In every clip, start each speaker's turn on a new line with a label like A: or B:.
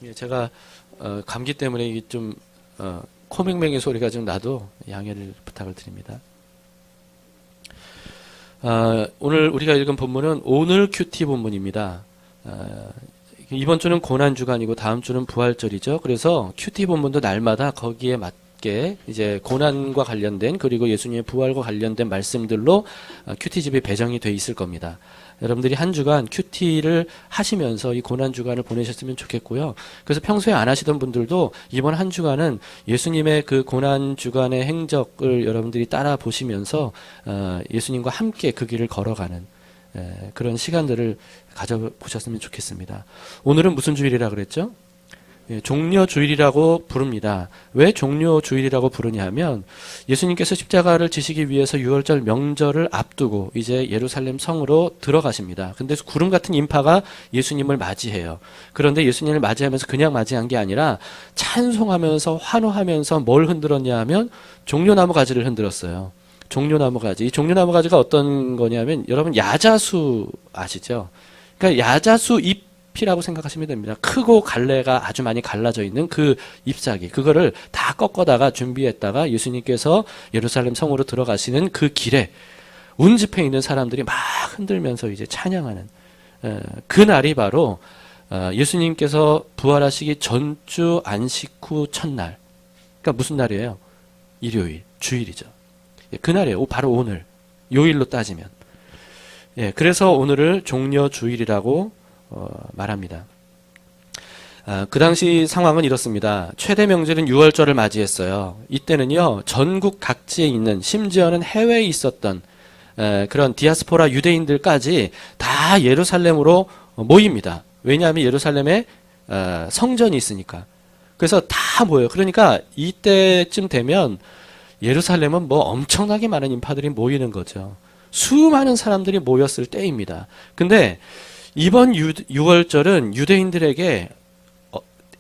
A: 예, 제가 감기 때문에 이게 좀 코맹맹이 소리가 좀 나도 양해를 부탁을 드립니다. 오늘 우리가 읽은 본문은 오늘 큐티 본문입니다. 이번 주는 고난주간이고 다음 주는 부활절이죠. 그래서 큐티 본문도 날마다 거기에 맞게 이제 고난과 관련된 그리고 예수님의 부활과 관련된 말씀들로 큐티집이 배정이 돼 있을 겁니다. 여러분들이 한 주간 큐티를 하시면서 이 고난주간을 보내셨으면 좋겠고요. 그래서 평소에 안 하시던 분들도 이번 한 주간은 예수님의 그 고난주간의 행적을 여러분들이 따라 보시면서 예수님과 함께 그 길을 걸어가는 그런 시간들을 가져보셨으면 좋겠습니다. 오늘은 무슨 주일이라 그랬죠? 종려주일이라고 부릅니다. 왜 종려주일이라고 부르냐 하면 예수님께서 십자가를 지시기 위해서 6월절 명절을 앞두고 이제 예루살렘 성으로 들어가십니다. 근데 구름 같은 인파가 예수님을 맞이해요. 그런데 예수님을 맞이하면서 그냥 맞이한 게 아니라 찬송하면서 환호하면서 뭘 흔들었냐 하면 종려나무 가지를 흔들었어요. 종려나무 가지. 이 종려나무 가지가 어떤 거냐면 여러분 야자수 아시죠? 그러니까 야자수 잎이라고 생각하시면 됩니다. 크고 갈래가 아주 많이 갈라져 있는 그 잎사귀. 그거를 다 꺾어다가 준비했다가 예수님께서 예루살렘 성으로 들어가시는 그 길에 운집해 있는 사람들이 막 흔들면서 이제 찬양하는 그 날이 바로 예수님께서 부활하시기 전주 안식 후 첫날. 그러니까 무슨 날이에요? 일요일, 주일이죠. 그날이에요. 바로 오늘. 요일로 따지면. 그래서 오늘을 종려주일이라고 말합니다. 그 당시 상황은 이렇습니다. 최대 명절인 6월절을 맞이했어요. 이때는요, 전국 각지에 있는, 심지어는 해외에 있었던 그런 디아스포라 유대인들까지 다 예루살렘으로 모입니다. 왜냐하면 예루살렘에 성전이 있으니까. 그래서 다 모여요. 그러니까 이때쯤 되면 예루살렘은 뭐 엄청나게 많은 인파들이 모이는 거죠. 수많은 사람들이 모였을 때입니다. 근데 이번 6월절은 유대인들에게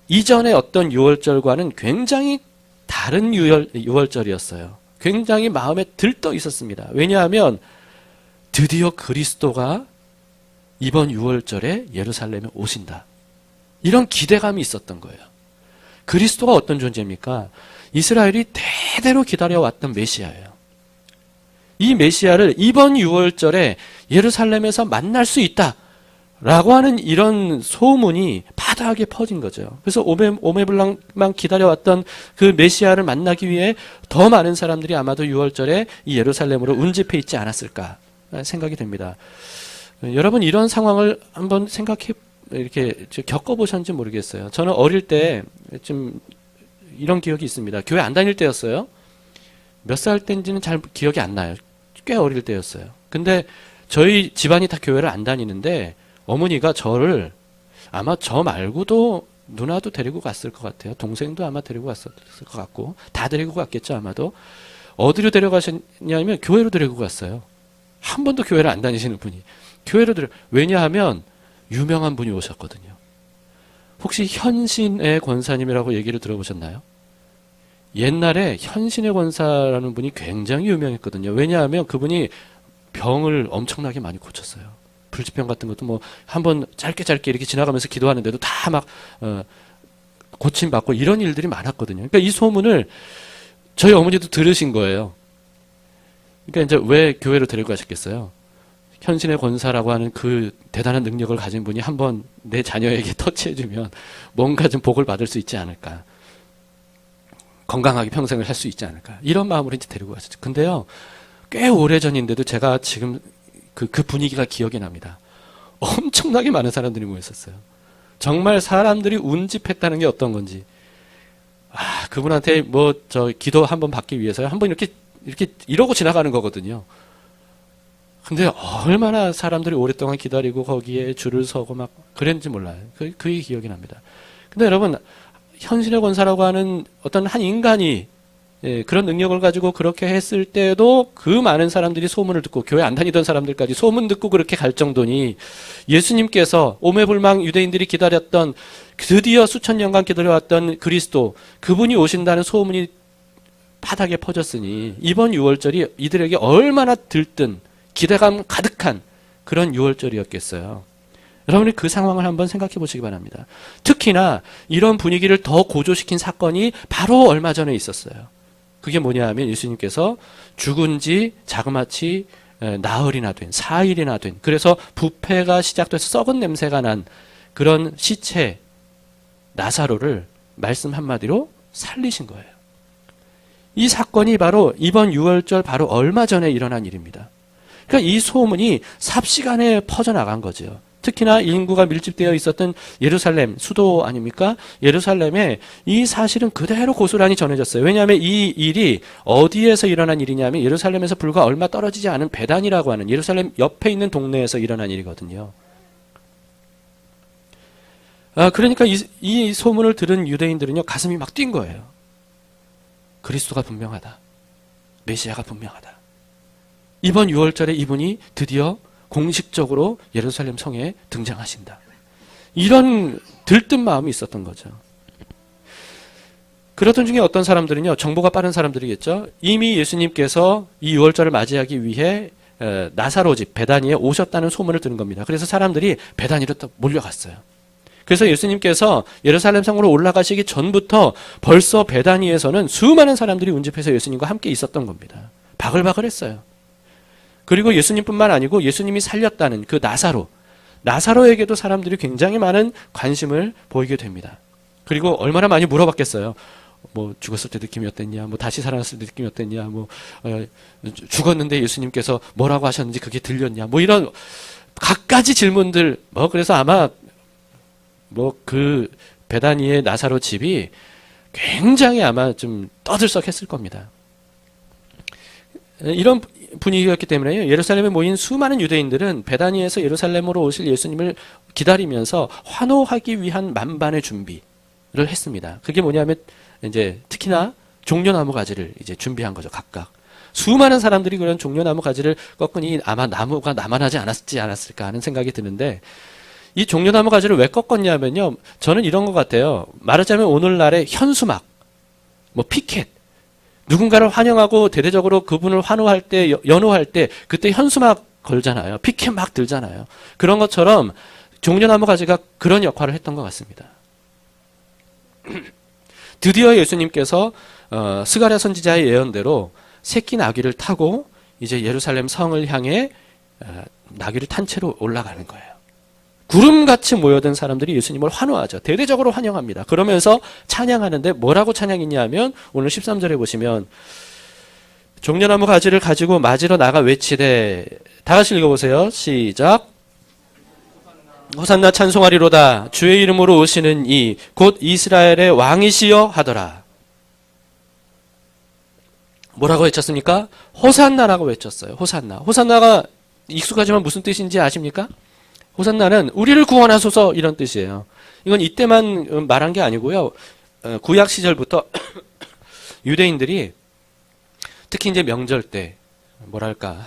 A: 이전의 어떤 6월절과는 굉장히 다른 6월절이었어요. 굉장히 마음에 들떠 있었습니다. 왜냐하면 드디어 그리스도가 이번 6월절에 예루살렘에 오신다. 이런 기대감이 있었던 거예요. 그리스도가 어떤 존재입니까? 이스라엘이 대대로 기다려왔던 메시아예요. 이 메시아를 이번 6월절에 예루살렘에서 만날 수 있다라고 하는 이런 소문이 파다하게 퍼진 거죠. 그래서 오매불망 기다려왔던 그 메시아를 만나기 위해 더 많은 사람들이 아마도 6월절에 이 예루살렘으로 운집해 있지 않았을까 생각이 됩니다. 여러분 이런 상황을 한번 생각해 이렇게 겪어보셨는지 모르겠어요. 저는 어릴 때 좀 이런 기억이 있습니다. 교회 안 다닐 때였어요. 몇 살 때인지는 잘 기억이 안 나요. 꽤 어릴 때였어요. 근데 저희 집안이 다 교회를 안 다니는데 어머니가 저를 아마 저 말고도 누나도 데리고 갔을 것 같아요. 동생도 아마 데리고 갔을 것 같고 다 데리고 갔겠죠 아마도. 어디로 데려가셨냐면 교회로 데리고 갔어요. 한 번도 교회를 안 다니시는 분이. 왜냐하면 유명한 분이 오셨거든요. 혹시 현신의 권사님이라고 얘기를 들어보셨나요? 옛날에 현신의 권사라는 분이 굉장히 유명했거든요. 왜냐하면 그분이 병을 엄청나게 많이 고쳤어요. 불치병 같은 것도 뭐 한번 짧게 이렇게 지나가면서 기도하는데도 다 막 고침받고 이런 일들이 많았거든요. 그러니까 이 소문을 저희 어머니도 들으신 거예요. 그러니까 이제 왜 교회로 데리고 가셨겠어요? 현신의 권사라고 하는 그 대단한 능력을 가진 분이 한번 내 자녀에게 터치해주면 뭔가 좀 복을 받을 수 있지 않을까. 건강하게 평생을 살 수 있지 않을까. 이런 마음으로 이제 데리고 가셨죠. 근데요, 꽤 오래 전인데도 제가 지금 그 분위기가 기억이 납니다. 엄청나게 많은 사람들이 모였었어요. 정말 사람들이 운집했다는 게 어떤 건지. 그분한테 기도 한번 받기 위해서요. 한번 이렇게 이러고 지나가는 거거든요. 근데 얼마나 사람들이 오랫동안 기다리고 거기에 줄을 서고 막 그랬는지 몰라요. 그게 기억이 납니다. 근데 여러분, 현신의 권사라고 하는 어떤 한 인간이 그런 능력을 가지고 그렇게 했을 때도 그 많은 사람들이 소문을 듣고 교회 안 다니던 사람들까지 소문 듣고 그렇게 갈 정도니 예수님께서 오매불망 유대인들이 기다렸던 드디어 수천 년간 기다려왔던 그리스도 그분이 오신다는 소문이 바닥에 퍼졌으니 이번 6월절이 이들에게 얼마나 들뜬 기대감 가득한 그런 6월절이었겠어요. 여러분이 그 상황을 한번 생각해 보시기 바랍니다. 특히나 이런 분위기를 더 고조시킨 사건이 바로 얼마 전에 있었어요. 그게 뭐냐 하면 예수님께서 죽은 지 자그마치 나흘이나 된, 4일이나 된, 그래서 부패가 시작돼서 썩은 냄새가 난 그런 시체 나사로를 말씀 한마디로 살리신 거예요. 이 사건이 바로 이번 6월절 바로 얼마 전에 일어난 일입니다. 그러니까 이 소문이 삽시간에 퍼져나간 거죠. 특히나 인구가 밀집되어 있었던 예루살렘, 수도 아닙니까? 예루살렘에 이 사실은 그대로 고스란히 전해졌어요. 왜냐하면 이 일이 어디에서 일어난 일이냐면 예루살렘에서 불과 얼마 떨어지지 않은 베단이라고 하는 예루살렘 옆에 있는 동네에서 일어난 일이거든요. 그러니까 이 소문을 들은 유대인들은요, 가슴이 막 뛴 거예요. 그리스도가 분명하다. 메시아가 분명하다. 이번 6월절에 이분이 드디어 공식적으로 예루살렘 성에 등장하신다. 이런 들뜬 마음이 있었던 거죠. 그러던 중에 어떤 사람들은요, 정보가 빠른 사람들이겠죠. 이미 예수님께서 이 6월절을 맞이하기 위해 나사로 집 베다니에 오셨다는 소문을 들은 겁니다. 그래서 사람들이 베다니로 또 몰려갔어요. 그래서 예수님께서 예루살렘 성으로 올라가시기 전부터 벌써 베다니에서는 수많은 사람들이 운집해서 예수님과 함께 있었던 겁니다. 바글바글했어요. 그리고 예수님뿐만 아니고 예수님이 살렸다는 그 나사로에게도 사람들이 굉장히 많은 관심을 보이게 됩니다. 그리고 얼마나 많이 물어봤겠어요. 뭐 죽었을 때 느낌이 어땠냐, 뭐 다시 살아났을 때 느낌이 어땠냐, 뭐 죽었는데 예수님께서 뭐라고 하셨는지 그게 들렸냐, 뭐 이런 갖가지 질문들. 그래서 아마 그 베다니의 나사로 집이 굉장히 아마 좀 떠들썩했을 겁니다. 이런 분위기였기 때문에 예루살렘에 모인 수많은 유대인들은 베다니에서 예루살렘으로 오실 예수님을 기다리면서 환호하기 위한 만반의 준비를 했습니다. 그게 뭐냐면 이제 특히나 종려나무 가지를 이제 준비한 거죠. 각각 수많은 사람들이 그런 종려나무 가지를 꺾으니 아마 나무가 남아나지 않았을까 하는 생각이 드는데, 이 종려나무 가지를 왜 꺾었냐면요, 저는 이런 것 같아요. 말하자면 오늘날의 현수막, 피켓, 누군가를 환영하고 대대적으로 그분을 환호할 때, 연호할 때 그때 현수막 걸잖아요. 피켓 막 들잖아요. 그런 것처럼 종려나무 가지가 그런 역할을 했던 것 같습니다. 드디어 예수님께서 스가랴 선지자의 예언대로 새끼 나귀를 타고 이제 예루살렘 성을 향해 나귀를 탄 채로 올라가는 거예요. 구름같이 모여든 사람들이 예수님을 환호하죠. 대대적으로 환영합니다. 그러면서 찬양하는데 뭐라고 찬양했냐 하면 오늘 13절에 보시면 종려나무 가지를 가지고 맞으러 나가 외치되, 다 같이 읽어보세요. 시작. 호산나 찬송하리로다. 주의 이름으로 오시는 이 곧 이스라엘의 왕이시여 하더라. 뭐라고 외쳤습니까? 호산나라고 외쳤어요. 호산나. 호산나가 익숙하지만 무슨 뜻인지 아십니까? 호산나는 우리를 구원하소서 이런 뜻이에요. 이건 이때만 말한 게 아니고요. 구약 시절부터 유대인들이 특히 이제 명절 때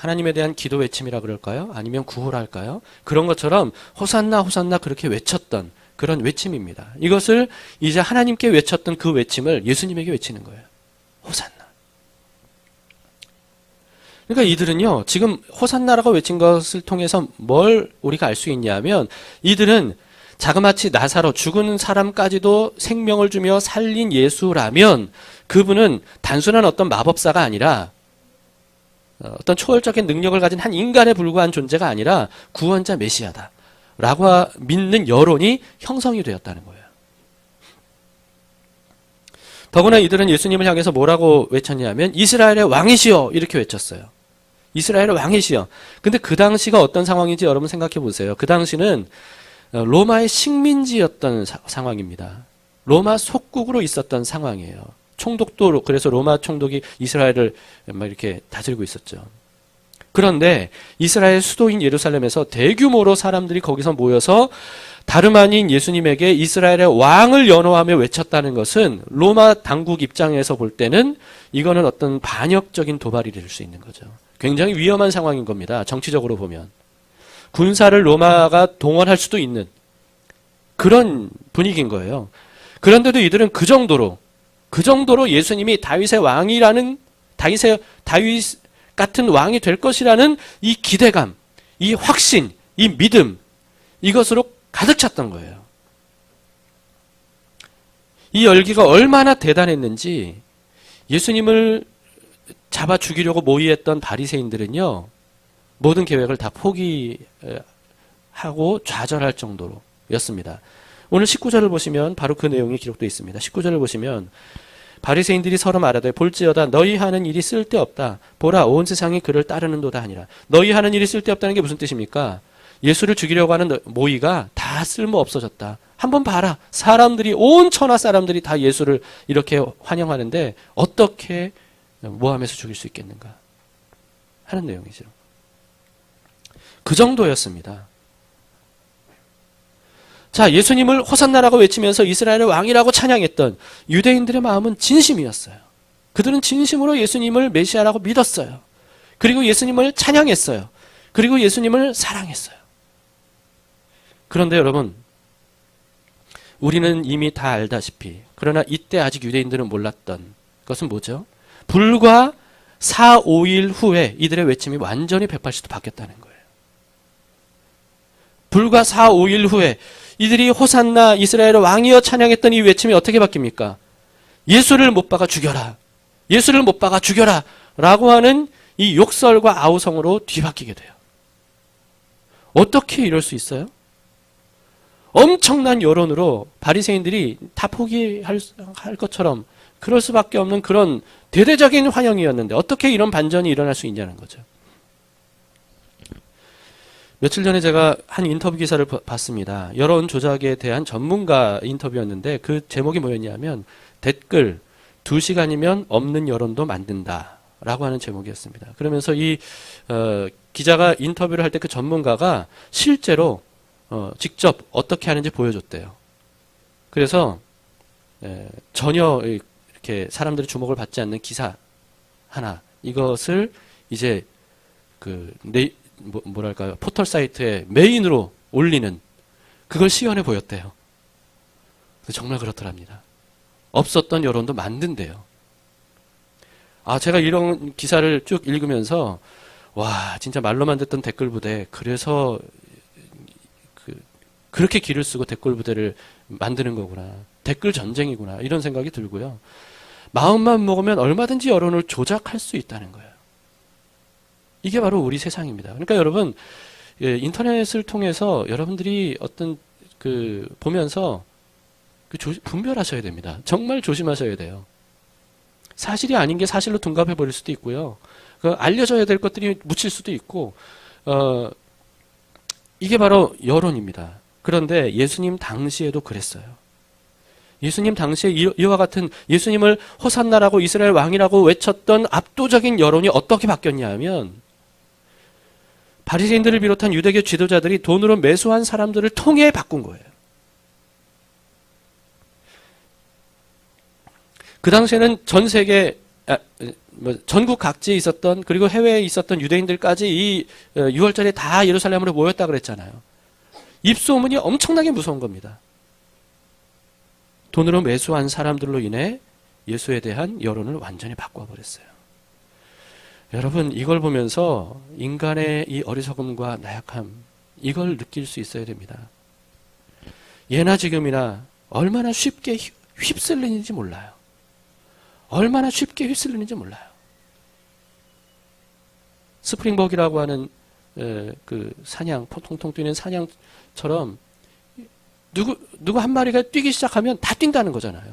A: 하나님에 대한 기도 외침이라 그럴까요? 아니면 구호랄까요? 그런 것처럼 호산나 호산나 그렇게 외쳤던 그런 외침입니다. 이것을 이제 하나님께 외쳤던 그 외침을 예수님에게 외치는 거예요. 호산나. 그러니까 이들은요, 지금 호산나라고 외친 것을 통해서 뭘 우리가 알 수 있냐면, 이들은 자그마치 나사로 죽은 사람까지도 생명을 주며 살린 예수라면 그분은 단순한 어떤 마법사가 아니라 어떤 초월적인 능력을 가진 한 인간에 불과한 존재가 아니라 구원자 메시아다 라고 믿는 여론이 형성이 되었다는 거예요. 더구나 이들은 예수님을 향해서 뭐라고 외쳤냐면 이스라엘의 왕이시여 이렇게 외쳤어요. 이스라엘의 왕이시여. 근데 그 당시가 어떤 상황인지 여러분 생각해 보세요. 그 당시는 로마의 식민지였던 상황입니다. 로마 속국으로 있었던 상황이에요. 총독도 그래서 로마 총독이 이스라엘을 막 이렇게 다스리고 있었죠. 그런데 이스라엘 수도인 예루살렘에서 대규모로 사람들이 거기서 모여서 다름 아닌 예수님에게 이스라엘의 왕을 연호하며 외쳤다는 것은 로마 당국 입장에서 볼 때는 이거는 어떤 반역적인 도발이 될 수 있는 거죠. 굉장히 위험한 상황인 겁니다. 정치적으로 보면. 군사를 로마가 동원할 수도 있는 그런 분위기인 거예요. 그런데도 이들은 그 정도로 예수님이 다윗의 왕이라는 다윗 같은 왕이 될 것이라는 이 기대감, 이 확신, 이 믿음, 이것으로 가득 찼던 거예요. 이 열기가 얼마나 대단했는지 예수님을 잡아 죽이려고 모의했던 바리새인들은요, 모든 계획을 다 포기하고 좌절할 정도로였습니다. 오늘 19절을 보시면 바로 그 내용이 기록되어 있습니다. 19절을 보시면 바리새인들이 서로 말하되 볼지어다 너희 하는 일이 쓸데없다. 보라 온 세상이 그를 따르는도다 하니라. 너희 하는 일이 쓸데없다는 게 무슨 뜻입니까? 예수를 죽이려고 하는 모의가 다 쓸모없어졌다. 한번 봐라. 사람들이 온 천하 사람들이 다 예수를 이렇게 환영하는데 어떻게 모함해서 죽일 수 있겠는가 하는 내용이죠. 그 정도였습니다. 자, 예수님을 호산나라고 외치면서 이스라엘의 왕이라고 찬양했던 유대인들의 마음은 진심이었어요. 그들은 진심으로 예수님을 메시아라고 믿었어요. 그리고 예수님을 찬양했어요. 그리고 예수님을 사랑했어요. 그런데 여러분, 우리는 이미 다 알다시피, 그러나 이때 아직 유대인들은 몰랐던 것은 뭐죠? 불과 4, 5일 후에 이들의 외침이 완전히 180도 바뀌었다는 거예요. 불과 4, 5일 후에 이들이 호산나 이스라엘의 왕이여 찬양했던 이 외침이 어떻게 바뀝니까? 예수를 못 박아 죽여라. 예수를 못 박아 죽여라. 라고 하는 이 욕설과 아우성으로 뒤바뀌게 돼요. 어떻게 이럴 수 있어요? 엄청난 여론으로 바리새인들이 다 포기할 것처럼 그럴 수밖에 없는 그런 대대적인 환영이었는데 어떻게 이런 반전이 일어날 수 있냐는 거죠. 며칠 전에 제가 한 인터뷰 기사를 봤습니다. 여론 조작에 대한 전문가 인터뷰였는데 그 제목이 뭐였냐면 댓글 2시간이면 없는 여론도 만든다 라고 하는 제목이었습니다. 그러면서 이 기자가 인터뷰를 할 때 그 전문가가 실제로 직접 어떻게 하는지 보여줬대요. 그래서 전혀 이렇게 사람들의 주목을 받지 않는 기사 하나, 이것을 이제 뭐랄까요, 포털 사이트에 메인으로 올리는, 그걸 시연해 보였대요. 정말 그렇더랍니다. 없었던 여론도 만든대요. 제가 이런 기사를 쭉 읽으면서 와, 진짜 말로만 듣던 댓글 부대, 그래서 그렇게 기를 쓰고 댓글 부대를 만드는 거구나. 댓글 전쟁이구나. 이런 생각이 들고요. 마음만 먹으면 얼마든지 여론을 조작할 수 있다는 거예요. 이게 바로 우리 세상입니다. 그러니까 여러분, 인터넷을 통해서 여러분들이 어떤 보면서 분별하셔야 됩니다. 정말 조심하셔야 돼요. 사실이 아닌 게 사실로 둔갑해 버릴 수도 있고요. 알려져야 될 것들이 묻힐 수도 있고, 이게 바로 여론입니다. 그런데 예수님 당시에도 그랬어요. 예수님 당시에 이와 같은 예수님을 호산나라고 이스라엘 왕이라고 외쳤던 압도적인 여론이 어떻게 바뀌었냐 하면 바리새인들을 비롯한 유대교 지도자들이 돈으로 매수한 사람들을 통해 바꾼 거예요. 그 당시에는 전 세계, 전국 각지에 있었던, 그리고 해외에 있었던 유대인들까지 이 6월절에 다 예루살렘으로 모였다 그랬잖아요. 입소문이 엄청나게 무서운 겁니다. 돈으로 매수한 사람들로 인해 예수에 대한 여론을 완전히 바꿔버렸어요. 여러분, 이걸 보면서 인간의 이 어리석음과 나약함, 이걸 느낄 수 있어야 됩니다. 예나 지금이나 얼마나 쉽게 휩쓸리는지 몰라요. 얼마나 쉽게 휩쓸리는지 몰라요. 스프링벅이라고 하는 그 사냥, 통통 뛰는 사냥처럼 누구 한 마리가 뛰기 시작하면 다 뛴다는 거잖아요.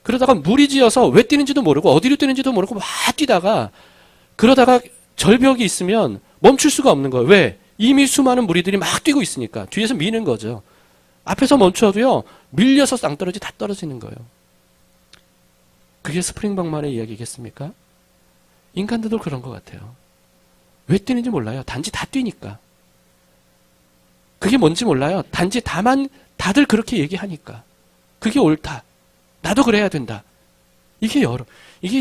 A: 그러다가 무리지어서 왜 뛰는지도 모르고 어디로 뛰는지도 모르고 막 뛰다가 그러다가 절벽이 있으면 멈출 수가 없는 거예요. 왜? 이미 수많은 무리들이 막 뛰고 있으니까 뒤에서 미는 거죠. 앞에서 멈춰도요, 밀려서 낭떠러지 다 떨어지는 거예요. 그게 스프링벅만의 이야기겠습니까? 인간들도 그런 것 같아요. 왜 뛰는지 몰라요. 단지 다 뛰니까. 그게 뭔지 몰라요. 단지 다들 그렇게 얘기하니까. 그게 옳다. 나도 그래야 된다. 이게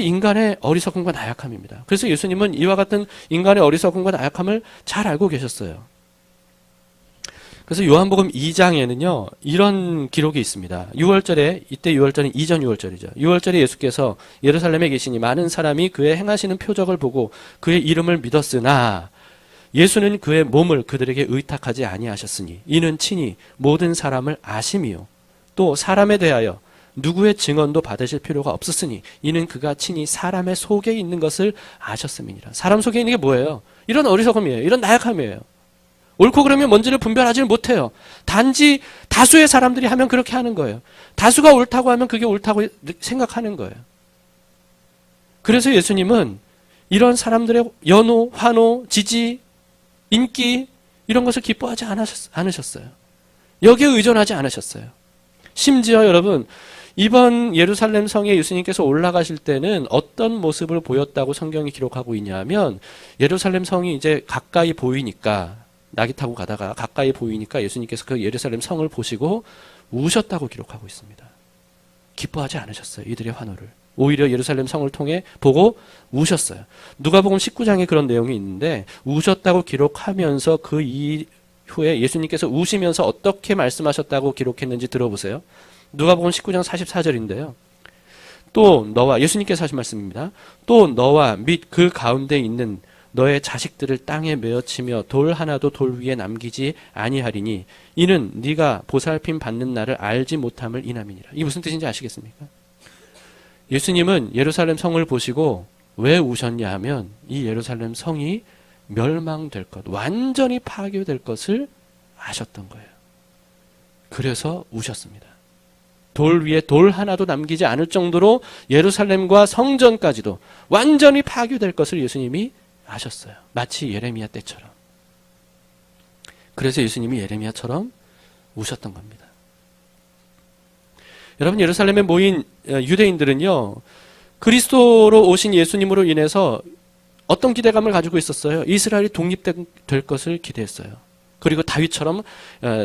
A: 인간의 어리석음과 나약함입니다. 그래서 예수님은 이와 같은 인간의 어리석음과 나약함을 잘 알고 계셨어요. 그래서 요한복음 2장에는요, 이런 기록이 있습니다. 6월절에, 이때 6월절은 이전 6월절이죠. 6월절에 예수께서 예루살렘에 계시니 많은 사람이 그의 행하시는 표적을 보고 그의 이름을 믿었으나 예수는 그의 몸을 그들에게 의탁하지 아니하셨으니 이는 친히 모든 사람을 아심이요 또 사람에 대하여 누구의 증언도 받으실 필요가 없었으니 이는 그가 친히 사람의 속에 있는 것을 아셨음이니라. 사람 속에 있는 게 뭐예요? 이런 어리석음이에요. 이런 나약함이에요. 옳고 그러면 뭔지를 분별하지를 못해요. 단지 다수의 사람들이 하면 그렇게 하는 거예요. 다수가 옳다고 하면 그게 옳다고 생각하는 거예요. 그래서 예수님은 이런 사람들의 연호, 환호, 지지, 인기 이런 것을 기뻐하지 않으셨어요. 여기에 의존하지 않으셨어요. 심지어 여러분 이번 예루살렘 성에 예수님께서 올라가실 때는 어떤 모습을 보였다고 성경이 기록하고 있냐면 예루살렘 성이 이제 가까이 보이니까 나귀 타고 가다가 가까이 보이니까 예수님께서 그 예루살렘 성을 보시고 우셨다고 기록하고 있습니다. 기뻐하지 않으셨어요. 이들의 환호를. 오히려 예루살렘 성을 통해 보고 우셨어요. 누가복음 19장에 그런 내용이 있는데 우셨다고 기록하면서 그 이후에 예수님께서 우시면서 어떻게 말씀하셨다고 기록했는지 들어보세요. 누가복음 19장 44절인데요. 또 너와 예수님께서 하신 말씀입니다. 또 너와 및 그 가운데 있는 너의 자식들을 땅에 메어치며 돌 하나도 돌 위에 남기지 아니하리니 이는 네가 보살핌 받는 날을 알지 못함을 인함이니라. 이게 무슨 뜻인지 아시겠습니까? 예수님은 예루살렘 성을 보시고 왜 우셨냐 하면 이 예루살렘 성이 멸망될 것, 완전히 파괴될 것을 아셨던 거예요. 그래서 우셨습니다. 돌 위에 돌 하나도 남기지 않을 정도로 예루살렘과 성전까지도 완전히 파괴될 것을 예수님이 아셨어요. 마치 예레미야 때처럼. 그래서 예수님이 예레미야처럼 우셨던 겁니다. 여러분 예루살렘에 모인 유대인들은요. 그리스도로 오신 예수님으로 인해서 어떤 기대감을 가지고 있었어요? 이스라엘이 독립될 것을 기대했어요. 그리고 다윗처럼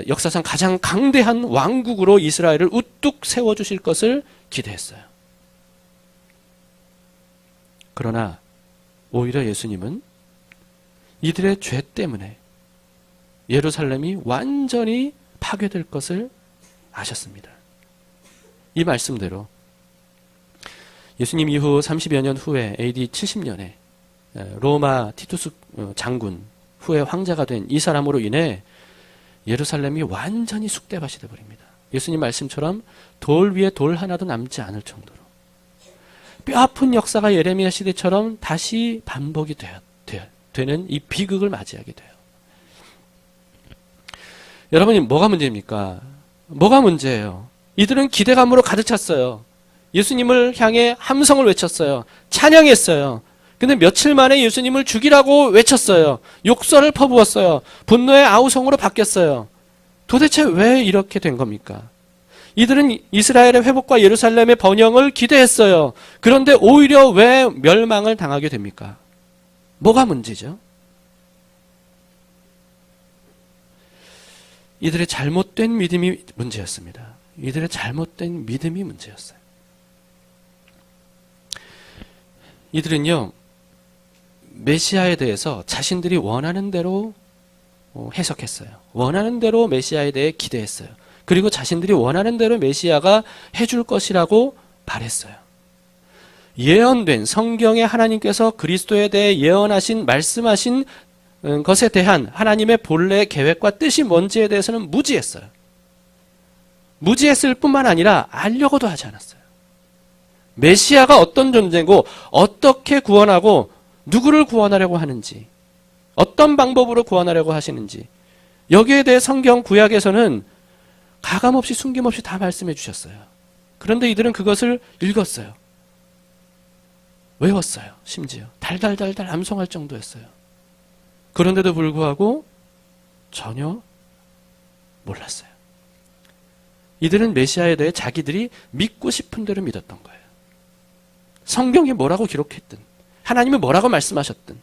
A: 역사상 가장 강대한 왕국으로 이스라엘을 우뚝 세워주실 것을 기대했어요. 그러나 오히려 예수님은 이들의 죄 때문에 예루살렘이 완전히 파괴될 것을 아셨습니다. 이 말씀대로 예수님 이후 30여 년 후에 AD 70년에 로마 티투스 장군 후에 황제가 된 이 사람으로 인해 예루살렘이 완전히 쑥대밭이 되어버립니다. 예수님 말씀처럼 돌 위에 돌 하나도 남지 않을 정도로 뼈아픈 역사가 예레미야 시대처럼 다시 반복이 되는 이 비극을 맞이하게 돼요. 여러분이 뭐가 문제입니까? 뭐가 문제예요? 이들은 기대감으로 가득 찼어요. 예수님을 향해 함성을 외쳤어요. 찬양했어요. 근데 며칠 만에 예수님을 죽이라고 외쳤어요. 욕설을 퍼부었어요. 분노의 아우성으로 바뀌었어요. 도대체 왜 이렇게 된 겁니까? 이들은 이스라엘의 회복과 예루살렘의 번영을 기대했어요. 그런데 오히려 왜 멸망을 당하게 됩니까? 뭐가 문제죠? 이들의 잘못된 믿음이 문제였습니다. 이들의 잘못된 믿음이 문제였어요. 이들은요, 메시아에 대해서 자신들이 원하는 대로 해석했어요. 원하는 대로 메시아에 대해 기대했어요. 그리고 자신들이 원하는 대로 메시아가 해줄 것이라고 바랬어요. 예언된 성경에 하나님께서 그리스도에 대해 예언하신 말씀하신 것에 대한 하나님의 본래 계획과 뜻이 뭔지에 대해서는 무지했어요. 무지했을 뿐만 아니라 알려고도 하지 않았어요. 메시아가 어떤 존재고 어떻게 구원하고 누구를 구원하려고 하는지 어떤 방법으로 구원하려고 하시는지 여기에 대해 성경 구약에서는 가감없이 숨김없이 다 말씀해 주셨어요. 그런데 이들은 그것을 읽었어요. 외웠어요. 심지어 달달달달 암송할 정도였어요. 그런데도 불구하고 전혀 몰랐어요. 이들은 메시아에 대해 자기들이 믿고 싶은 대로 믿었던 거예요. 성경이 뭐라고 기록했든 하나님이 뭐라고 말씀하셨든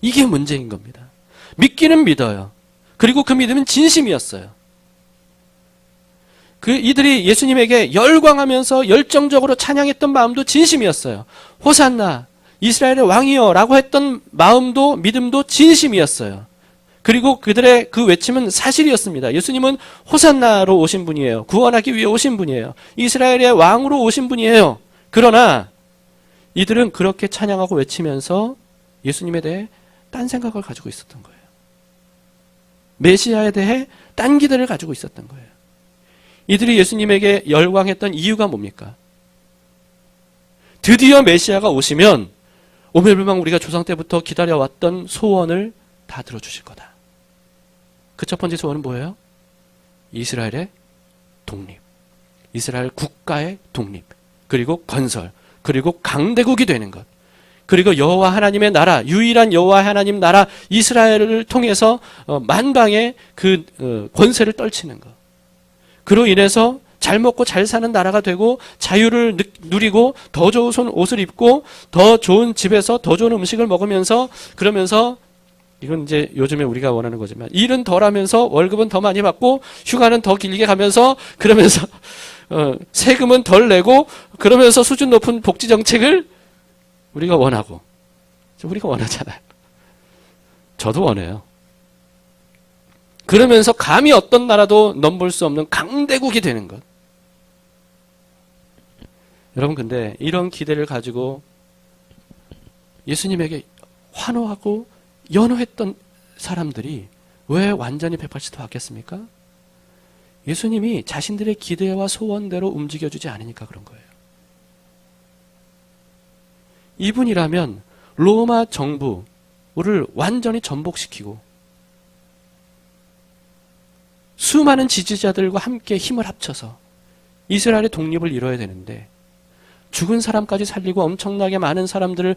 A: 이게 문제인 겁니다. 믿기는 믿어요. 그리고 그 믿음은 진심이었어요. 이들이 예수님에게 열광하면서 열정적으로 찬양했던 마음도 진심이었어요. 호산나 이스라엘의 왕이여 라고 했던 마음도 믿음도 진심이었어요. 그리고 그들의 그 외침은 사실이었습니다. 예수님은 호산나로 오신 분이에요. 구원하기 위해 오신 분이에요. 이스라엘의 왕으로 오신 분이에요. 그러나 이들은 그렇게 찬양하고 외치면서 예수님에 대해 딴 생각을 가지고 있었던 거예요. 메시아에 대해 딴 기대를 가지고 있었던 거예요. 이들이 예수님에게 열광했던 이유가 뭡니까? 드디어 메시아가 오시면 오멸불망 우리가 조상 때부터 기다려왔던 소원을 다 들어주실 거다. 그 첫 번째 소원은 뭐예요? 이스라엘의 독립, 이스라엘 국가의 독립, 그리고 건설, 그리고 강대국이 되는 것, 그리고 여호와 하나님의 나라, 유일한 여호와 하나님 나라 이스라엘을 통해서 만방의 그 권세를 떨치는 것, 그로 인해서 잘 먹고 잘 사는 나라가 되고 자유를 누리고 더 좋은 옷을 입고 더 좋은 집에서 더 좋은 음식을 먹으면서, 그러면서 이건 이제 요즘에 우리가 원하는 거지만 일은 덜 하면서 월급은 더 많이 받고 휴가는 더 길게 가면서, 그러면서 세금은 덜 내고, 그러면서 수준 높은 복지 정책을 우리가 원하고, 우리가 원하잖아요. 저도 원해요. 그러면서 감히 어떤 나라도 넘볼 수 없는 강대국이 되는 것. 여러분, 근데 이런 기대를 가지고 예수님에게 환호하고 연호했던 사람들이 왜 완전히 180도 바뀌었습니까? 예수님이 자신들의 기대와 소원대로 움직여주지 않으니까 그런 거예요. 이분이라면 로마 정부를 완전히 전복시키고 수많은 지지자들과 함께 힘을 합쳐서 이스라엘의 독립을 이뤄야 되는데, 죽은 사람까지 살리고 엄청나게 많은 사람들을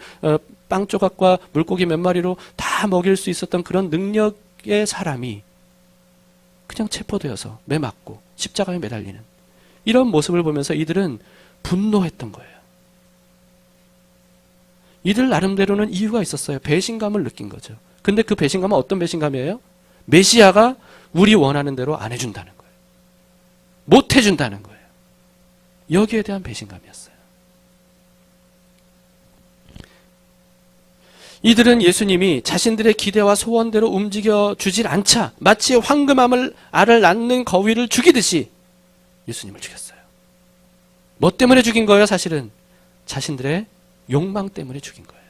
A: 빵 조각과 물고기 몇 마리로 다 먹일 수 있었던 그런 능력의 사람이 그냥 체포되어서 매맞고 십자가에 매달리는 이런 모습을 보면서 이들은 분노했던 거예요. 이들 나름대로는 이유가 있었어요. 배신감을 느낀 거죠. 근데 그 배신감은 어떤 배신감이에요? 메시아가 우리 원하는 대로 안 해준다는 거예요. 못 해준다는 거예요. 여기에 대한 배신감이었어요. 이들은 예수님이 자신들의 기대와 소원대로 움직여주질 않자 마치 황금알을 낳는 거위를 죽이듯이 예수님을 죽였어요. 뭐 때문에 죽인 거예요? 사실은 자신들의 욕망 때문에 죽인 거예요.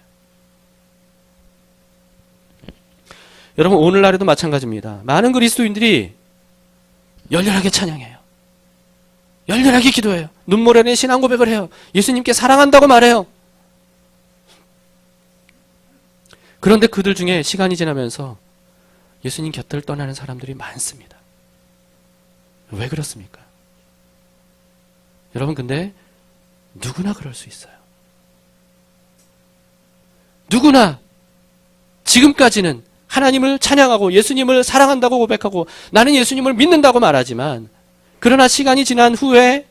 A: 여러분, 오늘날에도 마찬가지입니다. 많은 그리스도인들이 열렬하게 찬양해요. 열렬하게 기도해요. 눈물 흘리는 신앙 고백을 해요. 예수님께 사랑한다고 말해요. 그런데 그들 중에 시간이 지나면서 예수님 곁을 떠나는 사람들이 많습니다. 왜 그렇습니까? 여러분, 근데 누구나 그럴 수 있어요. 누구나 지금까지는 하나님을 찬양하고 예수님을 사랑한다고 고백하고 나는 예수님을 믿는다고 말하지만, 그러나 시간이 지난 후에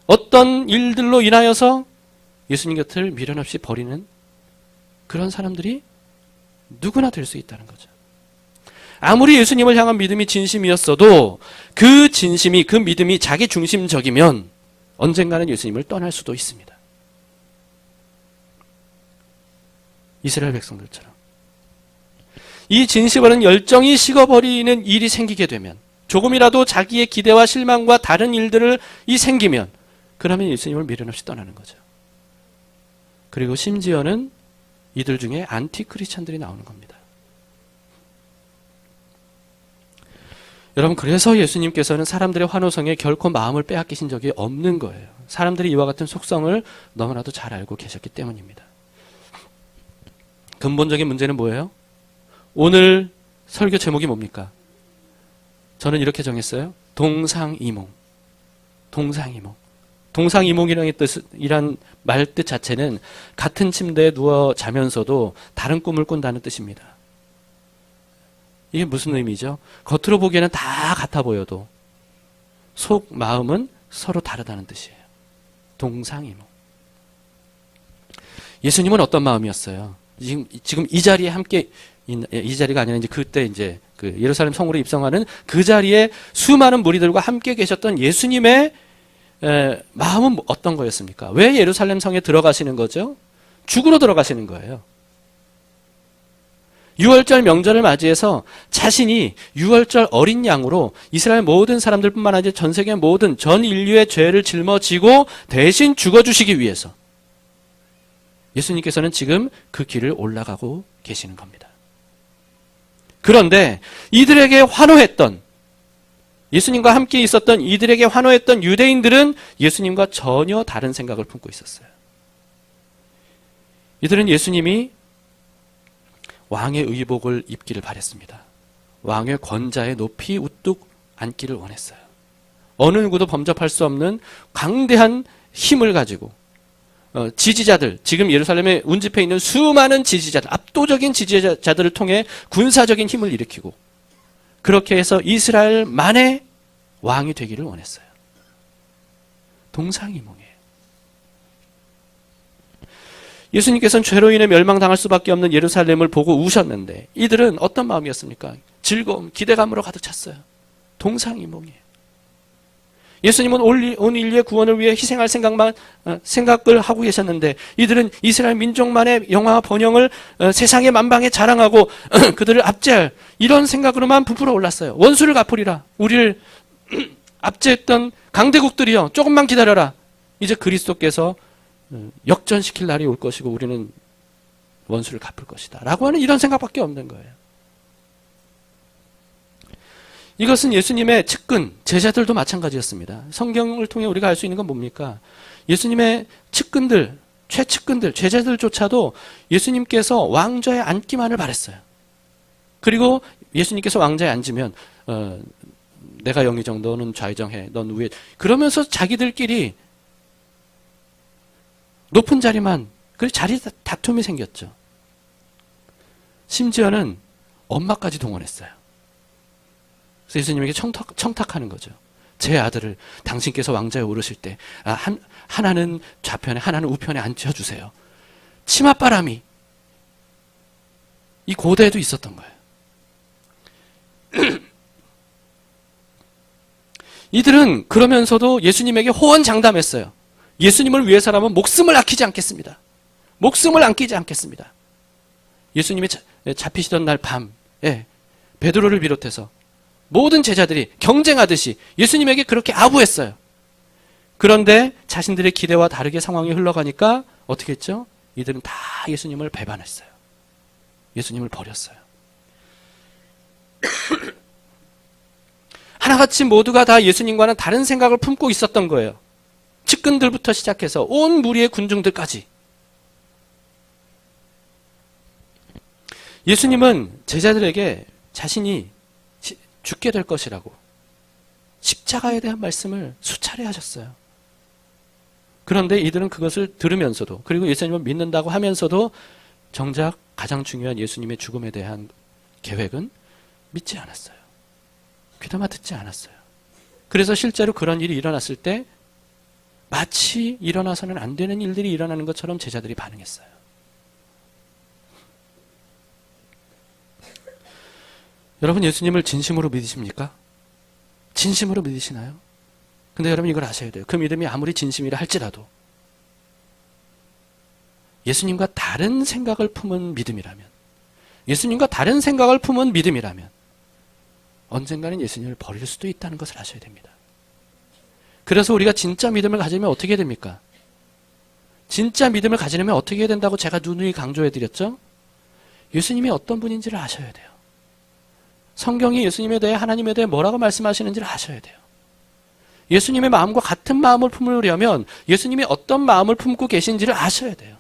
A: 어떤 일들로 인하여서 예수님 곁을 미련 없이 버리는 그런 사람들이 누구나 될 수 있다는 거죠. 아무리 예수님을 향한 믿음이 진심이었어도 그 진심이, 그 믿음이 자기 중심적이면 언젠가는 예수님을 떠날 수도 있습니다. 이스라엘 백성들처럼. 이 진실은 열정이 식어버리는 일이 생기게 되면, 조금이라도 자기의 기대와 실망과 다른 일들을 생기면, 그러면 예수님을 미련 없이 떠나는 거죠. 그리고 심지어는 이들 중에 안티 크리스찬들이 나오는 겁니다. 여러분, 그래서 예수님께서는 사람들의 환호성에 결코 마음을 빼앗기신 적이 없는 거예요. 사람들이 이와 같은 속성을 너무나도 잘 알고 계셨기 때문입니다. 근본적인 문제는 뭐예요? 오늘 설교 제목이 뭡니까? 저는 이렇게 정했어요. 동상이몽. 동상이몽. 동상이몽이란 말뜻 자체는 같은 침대에 누워 자면서도 다른 꿈을 꾼다는 뜻입니다. 이게 무슨 의미죠? 겉으로 보기에는 다 같아 보여도 속 마음은 서로 다르다는 뜻이에요. 동상이몽. 예수님은 어떤 마음이었어요? 지금 이 자리에 함께, 이 자리가 아니라 이제 그때 이제 그 예루살렘 성으로 입성하는 그 자리에 수많은 무리들과 함께 계셨던 예수님의 마음은 어떤 거였습니까? 왜 예루살렘 성에 들어가시는 거죠? 죽으러 들어가시는 거예요. 유월절 명절을 맞이해서 자신이 유월절 어린 양으로 이스라엘 모든 사람들뿐만 아니라 전 세계 모든 전 인류의 죄를 짊어지고 대신 죽어주시기 위해서 예수님께서는 지금 그 길을 올라가고 계시는 겁니다. 그런데 이들에게 환호했던, 예수님과 함께 있었던 이들에게 환호했던 유대인들은 예수님과 전혀 다른 생각을 품고 있었어요. 이들은 예수님이 왕의 의복을 입기를 바랬습니다. 왕의 권좌에 높이 우뚝 앉기를 원했어요. 어느 누구도 범접할 수 없는 강대한 힘을 가지고 지지자들, 지금 예루살렘에 운집해 있는 수많은 지지자들, 압도적인 지지자들을 통해 군사적인 힘을 일으키고 그렇게 해서 이스라엘만의 왕이 되기를 원했어요. 동상이몽이에요. 예수님께서는 죄로 인해 멸망당할 수밖에 없는 예루살렘을 보고 우셨는데 이들은 어떤 마음이었습니까? 즐거움, 기대감으로 가득 찼어요. 동상이몽이에요. 예수님은 온 인류의 구원을 위해 희생할 생각을 하고 계셨는데 이들은 이스라엘 민족만의 영화와 번영을 세상의 만방에 자랑하고 그들을 압제할 이런 생각으로만 부풀어 올랐어요. 원수를 갚으리라. 우리를 압제했던 강대국들이여 조금만 기다려라. 이제 그리스도께서 역전시킬 날이 올 것이고 우리는 원수를 갚을 것이다. 라고 하는 이런 생각밖에 없는 거예요. 이것은 예수님의 측근, 제자들도 마찬가지였습니다. 성경을 통해 우리가 알 수 있는 건 뭡니까? 예수님의 측근들, 최측근들, 제자들조차도 예수님께서 왕좌에 앉기만을 바랬어요. 그리고 예수님께서 왕좌에 앉으면 내가 영의정, 너는 좌의정해, 넌 우회. 그러면서 자기들끼리 높은 자리만, 그 자리 다툼이 생겼죠. 심지어는 엄마까지 동원했어요. 그래서 예수님에게 청탁하는 거죠. 제 아들을 당신께서 왕좌에 오르실 때 하나는 좌편에 하나는 우편에 앉혀주세요. 치맛바람이 이 고대에도 있었던 거예요. 이들은 그러면서도 예수님에게 호언장담했어요. 예수님을 위해서라면 목숨을 아끼지 않겠습니다. 목숨을 아끼지 않겠습니다. 예수님이 잡히시던 날 밤에 베드로를 비롯해서 모든 제자들이 경쟁하듯이 예수님에게 그렇게 아부했어요. 그런데 자신들의 기대와 다르게 상황이 흘러가니까 어떻게 했죠? 이들은 다 예수님을 배반했어요. 예수님을 버렸어요. 하나같이 모두가 다 예수님과는 다른 생각을 품고 있었던 거예요. 측근들부터 시작해서 온 무리의 군중들까지. 예수님은 제자들에게 자신이 죽게 될 것이라고 십자가에 대한 말씀을 수차례 하셨어요. 그런데 이들은 그것을 들으면서도 그리고 예수님을 믿는다고 하면서도 정작 가장 중요한 예수님의 죽음에 대한 계획은 믿지 않았어요. 귀담아 듣지 않았어요. 그래서 실제로 그런 일이 일어났을 때 마치 일어나서는 안 되는 일들이 일어나는 것처럼 제자들이 반응했어요. 여러분 예수님을 진심으로 믿으십니까? 진심으로 믿으시나요? 근데 여러분 이걸 아셔야 돼요. 그 믿음이 아무리 진심이라 할지라도 예수님과 다른 생각을 품은 믿음이라면 예수님과 다른 생각을 품은 믿음이라면 언젠가는 예수님을 버릴 수도 있다는 것을 아셔야 됩니다. 그래서 우리가 진짜 믿음을 가지면 어떻게 됩니까? 진짜 믿음을 가지려면 어떻게 해야 된다고 제가 누누이 강조해드렸죠? 예수님이 어떤 분인지를 아셔야 돼요. 성경이 예수님에 대해 하나님에 대해 뭐라고 말씀하시는지를 아셔야 돼요. 예수님의 마음과 같은 마음을 품으려면 예수님이 어떤 마음을 품고 계신지를 아셔야 돼요.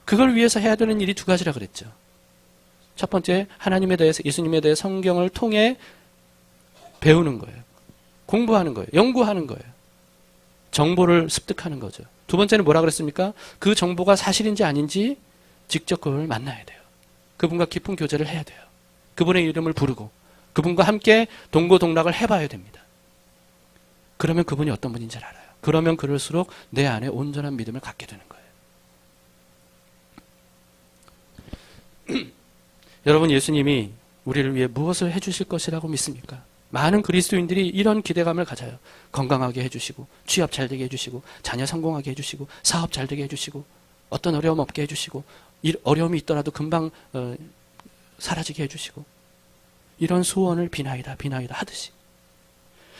A: 그걸 위해서 해야 되는 일이 두 가지라 그랬죠. 첫 번째, 하나님에 대해서 예수님에 대해 성경을 통해 배우는 거예요. 공부하는 거예요. 연구하는 거예요. 정보를 습득하는 거죠. 두 번째는 뭐라 그랬습니까? 그 정보가 사실인지 아닌지 직접 그분을 만나야 돼요. 그분과 깊은 교제를 해야 돼요. 그분의 이름을 부르고 그분과 함께 동고동락을 해봐야 됩니다. 그러면 그분이 어떤 분인지를 알아요. 그러면 그럴수록 내 안에 온전한 믿음을 갖게 되는 거예요. 여러분 예수님이 우리를 위해 무엇을 해주실 것이라고 믿습니까? 많은 그리스도인들이 이런 기대감을 가져요. 건강하게 해주시고 취업 잘 되게 해주시고 자녀 성공하게 해주시고 사업 잘 되게 해주시고 어떤 어려움 없게 해주시고 어려움이 있더라도 금방 사라지게 해주시고 이런 소원을 비나이다 하듯이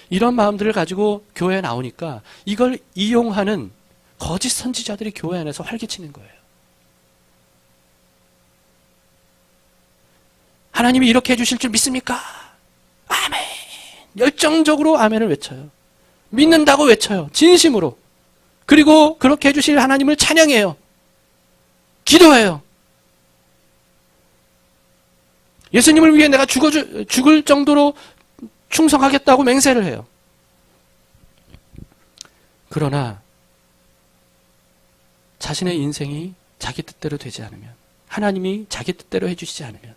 A: 이런 마음들을 가지고 교회에 나오니까 이걸 이용하는 거짓 선지자들이 교회 안에서 활개치는 거예요. 하나님이 이렇게 해주실 줄 믿습니까? 아멘. 열정적으로 아멘을 외쳐요. 믿는다고 외쳐요. 진심으로. 그리고 그렇게 해주실 하나님을 찬양해요. 기도해요. 예수님을 위해 내가 죽을 정도로 충성하겠다고 맹세를 해요. 그러나 자신의 인생이 자기 뜻대로 되지 않으면, 하나님이 자기 뜻대로 해주시지 않으면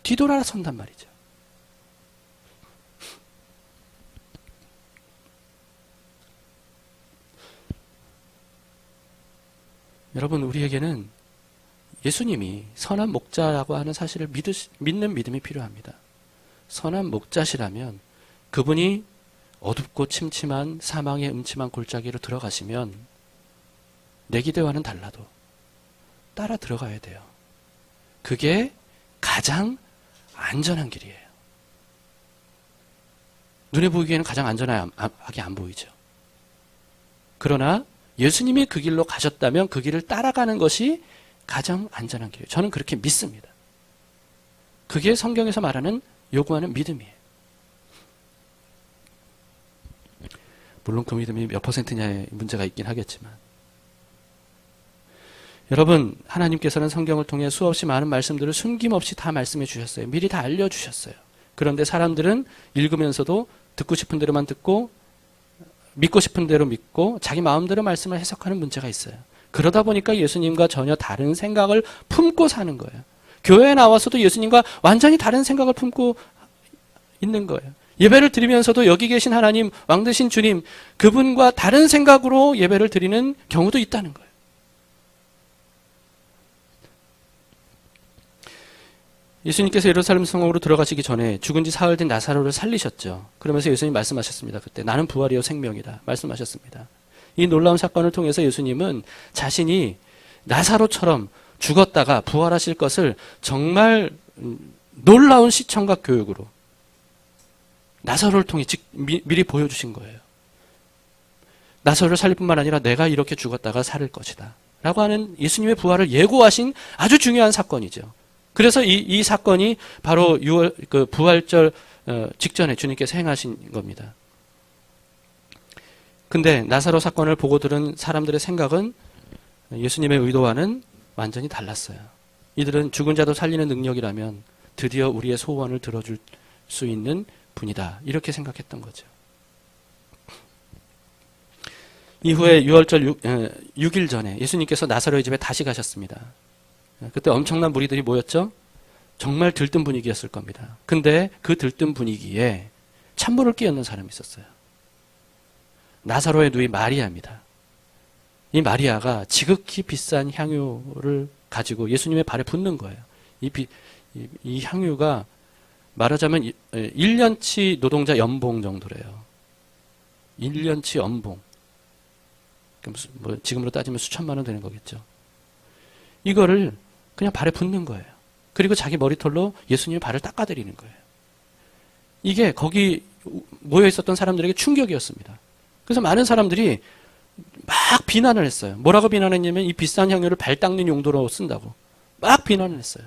A: 뒤돌아선단 말이죠. 여러분, 우리에게는 예수님이 선한 목자라고 하는 사실을 믿는 믿음이 필요합니다. 선한 목자시라면 그분이 어둡고 침침한 사망의 음침한 골짜기로 들어가시면 내 기대와는 달라도 따라 들어가야 돼요. 그게 가장 안전한 길이에요. 눈에 보이기에는 가장 안전하게 안 보이죠. 그러나 예수님이 그 길로 가셨다면 그 길을 따라가는 것이 가장 안전한 길이에요. 저는 그렇게 믿습니다. 그게 성경에서 말하는 요구하는 믿음이에요. 물론 그 믿음이 몇 %냐의 문제가 있긴 하겠지만, 여러분, 하나님께서는 성경을 통해 수없이 많은 말씀들을 숨김없이 다 말씀해 주셨어요. 미리 다 알려주셨어요. 그런데 사람들은 읽으면서도 듣고 싶은 대로만 듣고 믿고 싶은 대로 믿고 자기 마음대로 말씀을 해석하는 문제가 있어요. 그러다 보니까 예수님과 전혀 다른 생각을 품고 사는 거예요. 교회에 나와서도 예수님과 완전히 다른 생각을 품고 있는 거예요. 예배를 드리면서도 여기 계신 하나님, 왕 되신 주님, 그분과 다른 생각으로 예배를 드리는 경우도 있다는 거예요. 예수님께서 예루살렘 성으로 들어가시기 전에 죽은 지 사흘 된 나사로를 살리셨죠. 그러면서 예수님 말씀하셨습니다. 그때 나는 부활이요 생명이다 말씀하셨습니다. 이 놀라운 사건을 통해서 예수님은 자신이 나사로처럼 죽었다가 부활하실 것을 정말 놀라운 시청각 교육으로 나사로를 통해 미리 보여주신 거예요. 나사로를 살릴 뿐만 아니라 내가 이렇게 죽었다가 살을 것이다 라고 하는 예수님의 부활을 예고하신 아주 중요한 사건이죠. 그래서 이 사건이 바로 6월 그 부활절 직전에 주님께서 행하신 겁니다. 근데 나사로 사건을 보고 들은 사람들의 생각은 예수님의 의도와는 완전히 달랐어요. 이들은 죽은 자도 살리는 능력이라면 드디어 우리의 소원을 들어줄 수 있는 분이다, 이렇게 생각했던 거죠. 이후에 6월절 6일 전에 예수님께서 나사로의 집에 다시 가셨습니다. 그때 엄청난 무리들이 모였죠. 정말 들뜬 분위기였을 겁니다. 근데 그 들뜬 분위기에 찬물을 끼얹는 사람이 있었어요. 나사로의 누이 마리아입니다. 이 마리아가 지극히 비싼 향유를 가지고 예수님의 발에 붓는 거예요. 이 향유가 말하자면 1년치 노동자 연봉 정도래요. 1년치 연봉. 뭐 지금으로 따지면 수천만 원 되는 거겠죠. 이거를 그냥 발에 붓는 거예요. 그리고 자기 머리털로 예수님의 발을 닦아드리는 거예요. 이게 거기 모여 있었던 사람들에게 충격이었습니다. 그래서 많은 사람들이 막 비난을 했어요. 뭐라고 비난했냐면 이 비싼 향유를 발 닦는 용도로 쓴다고 막 비난을 했어요.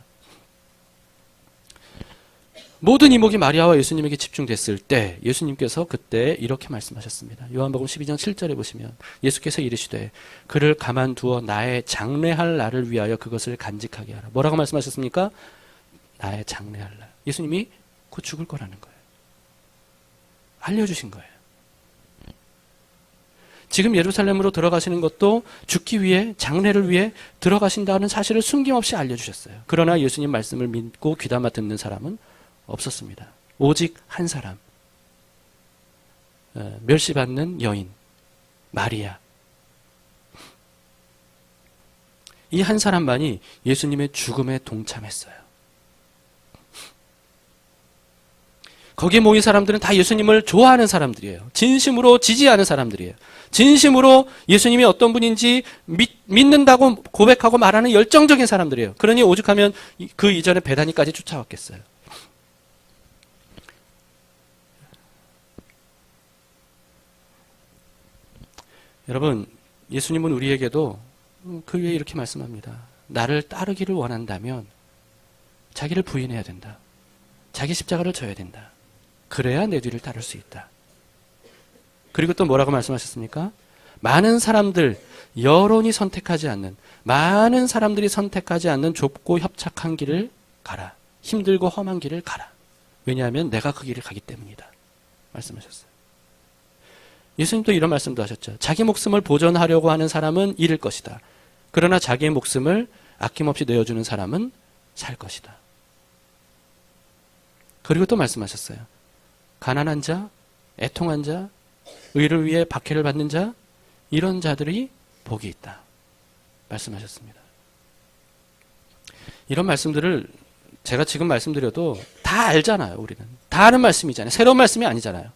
A: 모든 이목이 마리아와 예수님에게 집중됐을 때 예수님께서 그때 이렇게 말씀하셨습니다. 요한복음 12장 7절에 보시면 예수께서 이르시되 그를 가만두어 나의 장례할 날을 위하여 그것을 간직하게 하라. 뭐라고 말씀하셨습니까? 나의 장례할 날. 예수님이 곧 죽을 거라는 거예요. 알려주신 거예요. 지금 예루살렘으로 들어가시는 것도 죽기 위해, 장례를 위해 들어가신다는 사실을 숨김없이 알려주셨어요. 그러나 예수님 말씀을 믿고 귀담아 듣는 사람은 없었습니다. 오직 한 사람, 멸시받는 여인 마리아, 이 한 사람만이 예수님의 죽음에 동참했어요. 거기에 모인 사람들은 다 예수님을 좋아하는 사람들이에요. 진심으로 지지하는 사람들이에요. 진심으로 예수님이 어떤 분인지 믿는다고 고백하고 말하는 열정적인 사람들이에요. 그러니 오죽하면 그 이전에 베다니까지 쫓아왔겠어요. 여러분, 예수님은 우리에게도 그 위에 이렇게 말씀합니다. 나를 따르기를 원한다면 자기를 부인해야 된다. 자기 십자가를 져야 된다. 그래야 내 뒤를 따를 수 있다. 그리고 또 뭐라고 말씀하셨습니까? 많은 사람들, 여론이 선택하지 않는, 많은 사람들이 선택하지 않는 좁고 협착한 길을 가라. 힘들고 험한 길을 가라. 왜냐하면 내가 그 길을 가기 때문이다. 말씀하셨어요. 예수님도 이런 말씀도 하셨죠. 자기 목숨을 보존하려고 하는 사람은 잃을 것이다. 그러나 자기의 목숨을 아낌없이 내어주는 사람은 살 것이다. 그리고 또 말씀하셨어요. 가난한 자, 애통한 자, 의를 위해 박해를 받는 자, 이런 자들이 복이 있다. 말씀하셨습니다. 이런 말씀들을 제가 지금 말씀드려도 다 알잖아요. 우리는. 다 아는 말씀이잖아요. 새로운 말씀이 아니잖아요.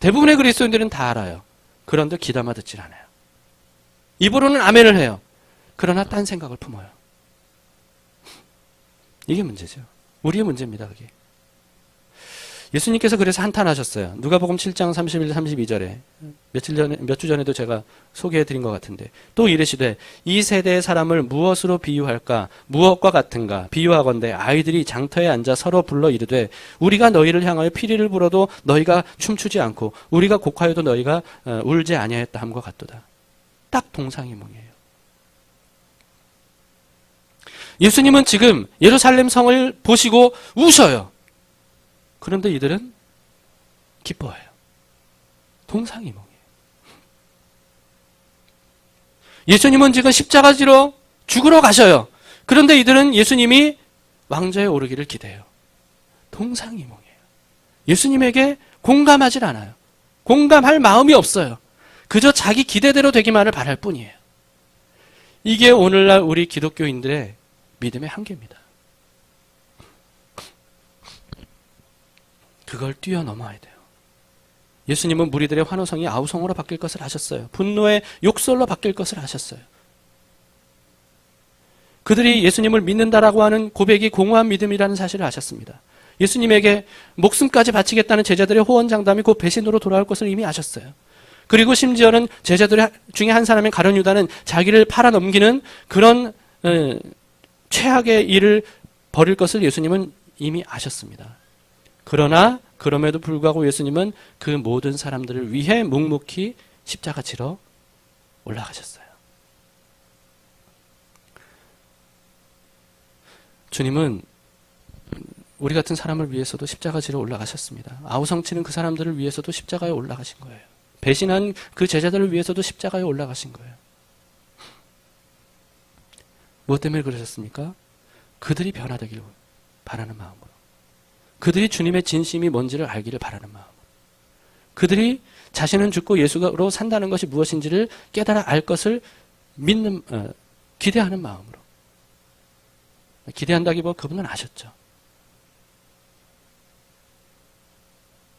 A: 대부분의 그리스도인들은 다 알아요. 그런데 귀담아 듣질 않아요. 입으로는 아멘을 해요. 그러나 딴 생각을 품어요. 이게 문제죠. 우리의 문제입니다. 그게. 예수님께서 그래서 한탄하셨어요. 누가복음 7장 31, 32절에 몇 주 전에도 제가 소개해드린 것 같은데 또 이르시되 이 세대의 사람을 무엇으로 비유할까? 무엇과 같은가? 비유하건대 아이들이 장터에 앉아 서로 불러 이르되 우리가 너희를 향하여 피리를 불어도 너희가 춤추지 않고 우리가 곡하여도 너희가 울지 아니하였다 함과 같도다. 딱 동상이몽이에요. 예수님은 지금 예루살렘 성을 보시고 우셔요. 그런데 이들은 기뻐해요. 동상이몽이에요. 예수님은 지금 십자가 지러 죽으러 가셔요. 그런데 이들은 예수님이 왕좌에 오르기를 기대해요. 동상이몽이에요. 예수님에게 공감하질 않아요. 공감할 마음이 없어요. 그저 자기 기대대로 되기만을 바랄 뿐이에요. 이게 오늘날 우리 기독교인들의 믿음의 한계입니다. 그걸 뛰어넘어야 돼요. 예수님은 무리들의 환호성이 아우성으로 바뀔 것을 아셨어요. 분노의 욕설로 바뀔 것을 아셨어요. 그들이 예수님을 믿는다라고 하는 고백이 공허한 믿음이라는 사실을 아셨습니다. 예수님에게 목숨까지 바치겠다는 제자들의 호언장담이 곧 배신으로 돌아올 것을 이미 아셨어요. 그리고 심지어는 제자들 중에 한 사람인 가룟 유다는 자기를 팔아넘기는 그런 최악의 일을 벌일 것을 예수님은 이미 아셨습니다. 그러나 그럼에도 불구하고 예수님은 그 모든 사람들을 위해 묵묵히 십자가 지러 올라가셨어요. 주님은 우리 같은 사람을 위해서도 십자가 지러 올라가셨습니다. 아우성치는 그 사람들을 위해서도 십자가에 올라가신 거예요. 배신한 그 제자들을 위해서도 십자가에 올라가신 거예요. 무엇 때문에 그러셨습니까? 그들이 변화되기를 바라는 마음으로. 그들이 주님의 진심이 뭔지를 알기를 바라는 마음으로. 그들이 자신은 죽고 예수로 산다는 것이 무엇인지를 깨달아 알 것을 믿는, 기대하는 마음으로. 기대한다기보다 그분은 아셨죠.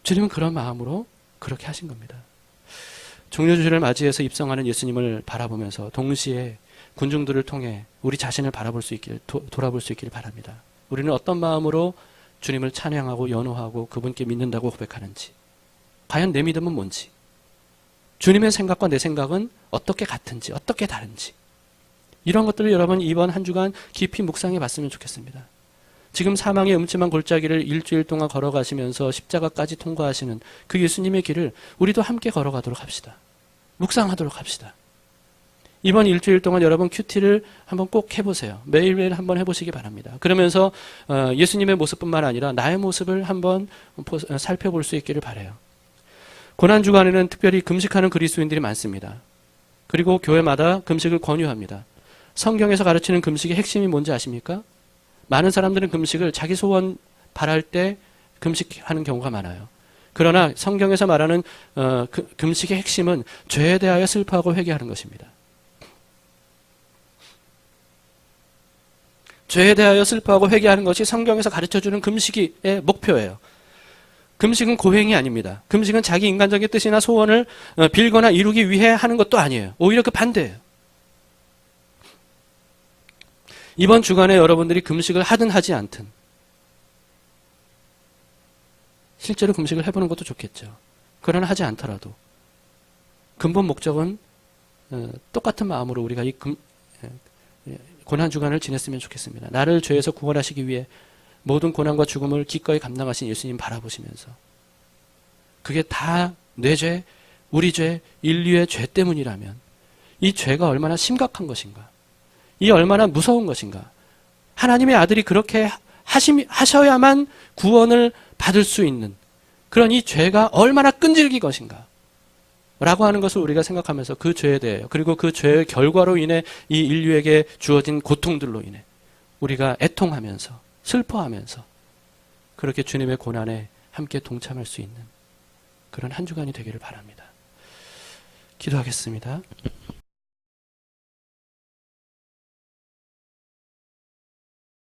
A: 주님은 그런 마음으로 그렇게 하신 겁니다. 종려주시를 맞이해서 입성하는 예수님을 바라보면서 동시에 군중들을 통해 우리 자신을 바라볼 수 있기를, 돌아볼 수 있기를 바랍니다. 우리는 어떤 마음으로 주님을 찬양하고 연호하고 그분께 믿는다고 고백하는지, 과연 내 믿음은 뭔지, 주님의 생각과 내 생각은 어떻게 같은지, 어떻게 다른지, 이런 것들을 여러분 이번 한 주간 깊이 묵상해 봤으면 좋겠습니다. 지금 사망의 음침한 골짜기를 일주일 동안 걸어가시면서 십자가까지 통과하시는 그 예수님의 길을 우리도 함께 걸어가도록 합시다. 묵상하도록 합시다. 이번 일주일 동안 여러분 큐티를 한번 꼭 해보세요. 매일매일 한번 해보시기 바랍니다. 그러면서 예수님의 모습뿐만 아니라 나의 모습을 한번 살펴볼 수 있기를 바라요. 고난주간에는 특별히 금식하는 그리스도인들이 많습니다. 그리고 교회마다 금식을 권유합니다. 성경에서 가르치는 금식의 핵심이 뭔지 아십니까? 많은 사람들은 금식을 자기 소원 바랄 때 금식하는 경우가 많아요. 그러나 성경에서 말하는 금식의 핵심은 죄에 대하여 슬퍼하고 회개하는 것입니다. 죄에 대하여 슬퍼하고 회개하는 것이 성경에서 가르쳐주는 금식의 목표예요. 금식은 고행이 아닙니다. 금식은 자기 인간적인 뜻이나 소원을 빌거나 이루기 위해 하는 것도 아니에요. 오히려 그 반대예요. 이번 주간에 여러분들이 금식을 하든 하지 않든 실제로 금식을 해보는 것도 좋겠죠. 그러나 하지 않더라도 근본 목적은 똑같은 마음으로 우리가 고난 주간을 지냈으면 좋겠습니다. 나를 죄에서 구원하시기 위해 모든 고난과 죽음을 기꺼이 감당하신 예수님 바라보시면서 그게 다 내 죄, 우리 죄, 인류의 죄 때문이라면 이 죄가 얼마나 심각한 것인가, 이 얼마나 무서운 것인가, 하나님의 아들이 그렇게 하셔야만 구원을 받을 수 있는 그런 이 죄가 얼마나 끈질긴 것인가 라고 하는 것을 우리가 생각하면서 그 죄에 대해, 그리고 그 죄의 결과로 인해 이 인류에게 주어진 고통들로 인해 우리가 애통하면서 슬퍼하면서 그렇게 주님의 고난에 함께 동참할 수 있는 그런 한 주간이 되기를 바랍니다. 기도하겠습니다.